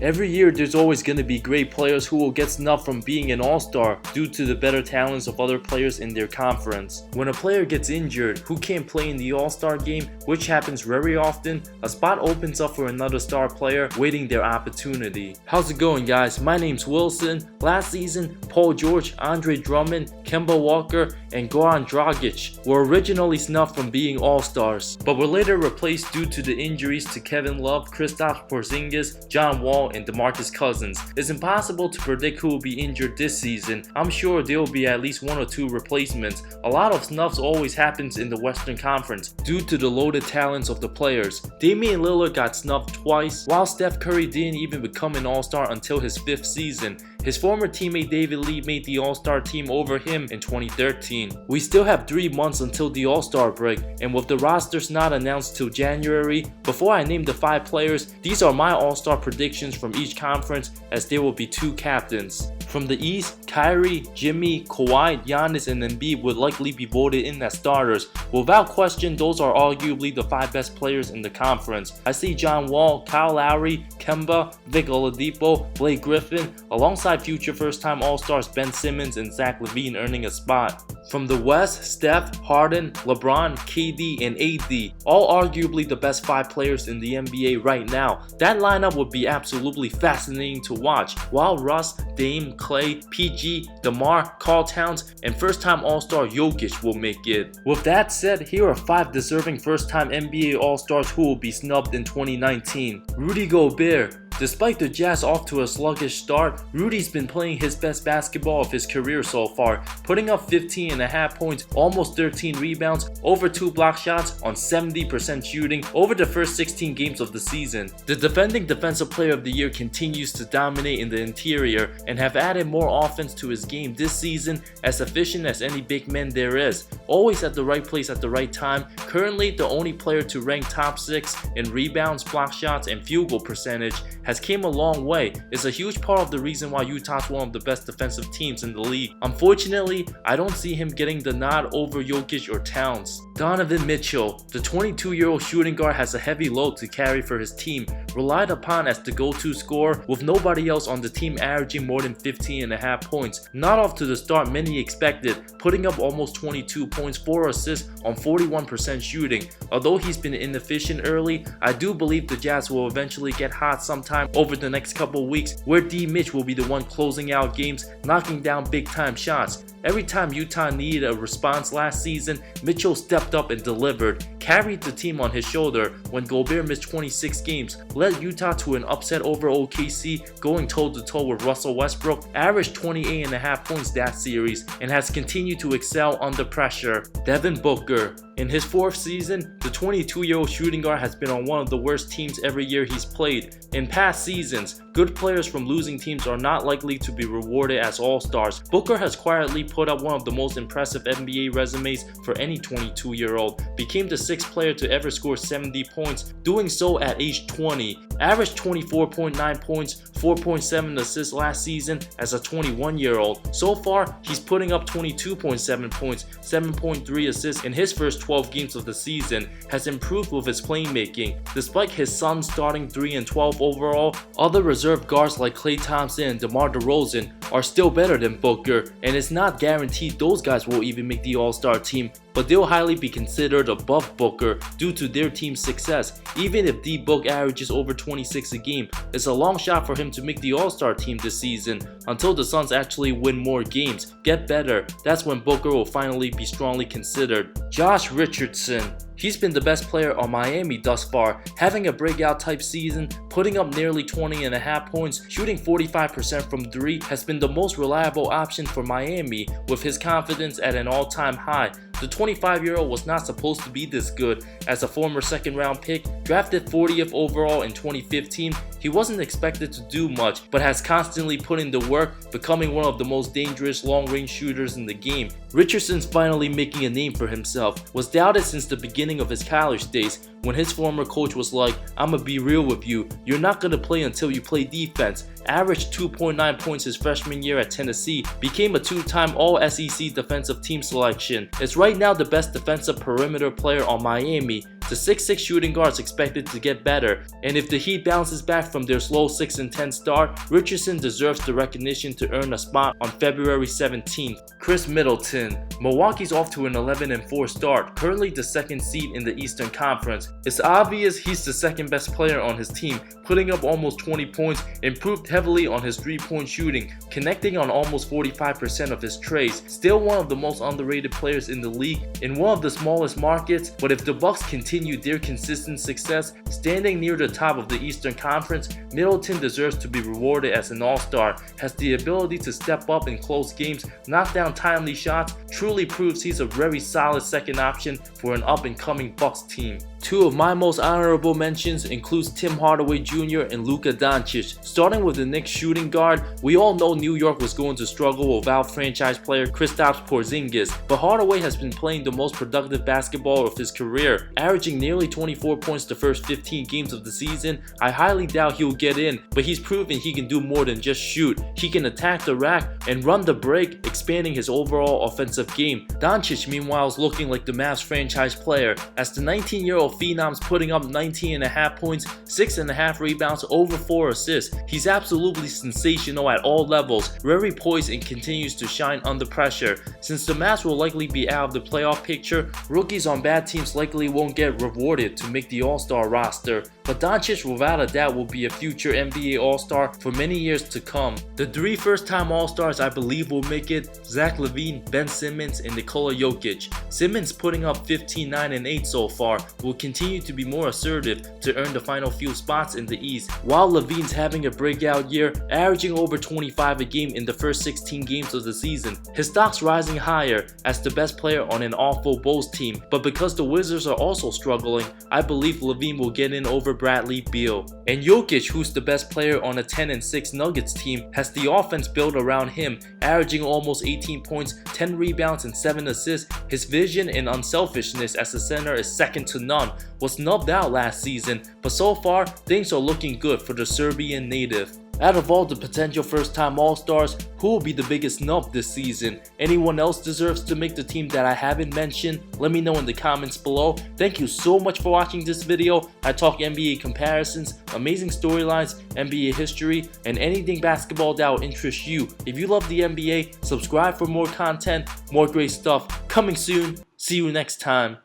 Every year there's always going to be great players who will get snubbed from being an all-star due to the better talents of other players in their conference. When a player gets injured who can't play in the all-star game, which happens very often, a spot opens up for another star player waiting their opportunity. How's it going, guys? My name's Wilson. Last season, Paul George, Andre Drummond, Kemba Walker, and Goran Dragic were originally snubbed from being all-stars, but were later replaced due to the injuries to Kevin Love, Kristaps Porzingis, John Wall, and DeMarcus Cousins. It's impossible to predict who will be injured this season. I'm sure there will be at least one or two replacements. A lot of snubs always happens in the Western Conference due to the loaded talents of the players. Damian Lillard got snubbed twice, while Steph Curry didn't even become an all-star until his 5th season. His former teammate David Lee made the All-Star team over him in 2013. We still have 3 months until the All-Star break, and with the rosters not announced till January, before I name the 5 players, these are my All-Star predictions from each conference, as there will be 2 captains. From the East, Kyrie, Jimmy, Kawhi, Giannis, and Embiid would likely be voted in as starters. Without question, those are arguably the 5 best players in the conference. I see John Wall, Kyle Lowry, Kemba, Vic Oladipo, Blake Griffin, alongside future first-time All-Stars Ben Simmons and Zach Lavine earning a spot. From the West, Steph, Harden, LeBron, KD, and AD, all arguably the best 5 players in the NBA right now. That lineup would be absolutely fascinating to watch, while Russ, Dame, Clay, PG, DeMar, Karl Towns, and first-time All-Star Jokic will make it. With that said, here are 5 deserving first-time NBA All-Stars who will be snubbed in 2019. Rudy Gobert. Despite the Jazz off to a sluggish start, Rudy's been playing his best basketball of his career so far, putting up 15.5 points, almost 13 rebounds, over 2 block shots on 70% shooting over the first 16 games of the season. The defending Defensive Player of the Year continues to dominate in the interior and have added more offense to his game this season, as efficient as any big man there is, always at the right place at the right time. Currently the only player to rank top 6 in rebounds, block shots, and field goal percentage, has came a long way. It's a huge part of the reason why Utah's one of the best defensive teams in the league. Unfortunately, I don't see him getting the nod over Jokic or Towns. Donovan Mitchell. The 22-year-old shooting guard has a heavy load to carry for his team, relied upon as the go-to scorer, with nobody else on the team averaging more than 15.5 points. Not off to the start many expected, putting up almost 22 points, 4 assists on 41% shooting. Although he's been inefficient early, I do believe the Jazz will eventually get hot sometime over the next couple weeks, where D. Mitch will be the one closing out games, knocking down big time shots. Every time Utah needed a response last season, Mitchell stepped up and delivered, carried the team on his shoulder when Gobert missed 26 games, led Utah to an upset over OKC, going toe-to-toe with Russell Westbrook, averaged 28.5 points that series, and has continued to excel under pressure. Devin Booker. In his 4th season, the 22-year-old shooting guard has been on one of the worst teams every year he's played. In past seasons, good players from losing teams are not likely to be rewarded as all-stars. Booker has quietly put up one of the most impressive NBA resumes for any 22-year-old, became the 6th player to ever score 70 points, doing so at age 20, averaged 24.9 points, 4.7 assists last season as a 21-year-old. So far, he's putting up 22.7 points, 7.3 assists in his first 12 games of the season, has improved with his playmaking. Despite his Suns starting 3-12 overall, other reserve guards like Klay Thompson and DeMar DeRozan are still better than Booker, and it's not guaranteed those guys will even make the All-Star team, but they'll highly be considered above Booker due to their team's success. Even if D-Book averages over 26 a game, it's a long shot for him to make the All-Star team this season. Until the Suns actually win more games, get better, that's when Booker will finally be strongly considered. Josh Richardson. He's been the best player on Miami thus far, having a breakout type season, putting up nearly 20.5 points, shooting 45% from 3, has been the most reliable option for Miami, with his confidence at an all-time high. The 25-year-old was not supposed to be this good. As a former second-round pick, drafted 40th overall in 2015, he wasn't expected to do much, but has constantly put in the work, becoming one of the most dangerous long-range shooters in the game. Richardson's finally making a name for himself, was doubted since the beginning of his college days, when his former coach was like, "I'ma be real with you, you're not gonna play until you play defense." Averaged 2.9 points his freshman year at Tennessee, became a 2-time All-SEC defensive team selection, is right now the best defensive perimeter player on Miami. The 6'6" shooting guard is expected to get better, and if the Heat bounces back from their slow 6-10 start, Richardson deserves the recognition to earn a spot on February 17th. Chris Middleton. Milwaukee's off to an 11-4 start, currently the second seed in the Eastern Conference. It's obvious he's the second best player on his team, putting up almost 20 points, improved heavily on his 3-point shooting, connecting on almost 45% of his trades. Still one of the most underrated players in the league in one of the smallest markets, but if the Bucks continue their consistent success, standing near the top of the Eastern Conference, Middleton deserves to be rewarded as an all-star, has the ability to step up in close games, knock down timely shots, truly proves he's a very solid second option for an up-and-coming Bucks team. Two of my most honorable mentions includes Tim Hardaway Jr. and Luca Dantas. Starting with the Knicks shooting guard, we all know New York was going to struggle without franchise player Kristaps Porzingis, but Hardaway has been playing the most productive basketball of his career, averaging nearly 24 points the first 15 games of the season. I highly doubt he'll get in, but he's proven he can do more than just shoot. He can attack the rack and run the break, expanding his overall offensive game. Dantas, meanwhile, is looking like the Mavs franchise player, as the 19-year-old Phenom's putting up 19.5 points, 6.5 rebounds, over 4 assists. He's absolutely sensational at all levels, very poised and continues to shine under pressure. Since the Mavs will likely be out of the playoff picture, rookies on bad teams likely won't get rewarded to make the All-Star roster. But Doncic without a doubt will be a future NBA All-Star for many years to come. The 3 first-time All-Stars I believe will make it: Zach LaVine, Ben Simmons, and Nikola Jokic. Simmons, putting up 15, 9, and 8 so far, will continue to be more assertive to earn the final few spots in the East, while LaVine's having a breakout year, averaging over 25 a game in the first 16 games of the season. His stock's rising higher as the best player on an awful Bulls team, but because the Wizards are also struggling, I believe LaVine will get in over Bradley Beal. And Jokic, who's the best player on a 10-6 Nuggets team, has the offense built around him, averaging almost 18 points, 10 rebounds, and 7 assists. His vision and unselfishness as a center is second to none. Was snubbed out last season, but so far things are looking good for the Serbian native. Out of all the potential first-time All-Stars, who will be the biggest snub this season? Anyone else deserves to make the team that I haven't mentioned? Let me know in the comments below. Thank you so much for watching this video. I talk NBA comparisons, amazing storylines, NBA history, and anything basketball that will interest you. If you love the NBA, subscribe for more content, more great stuff coming soon. See you next time.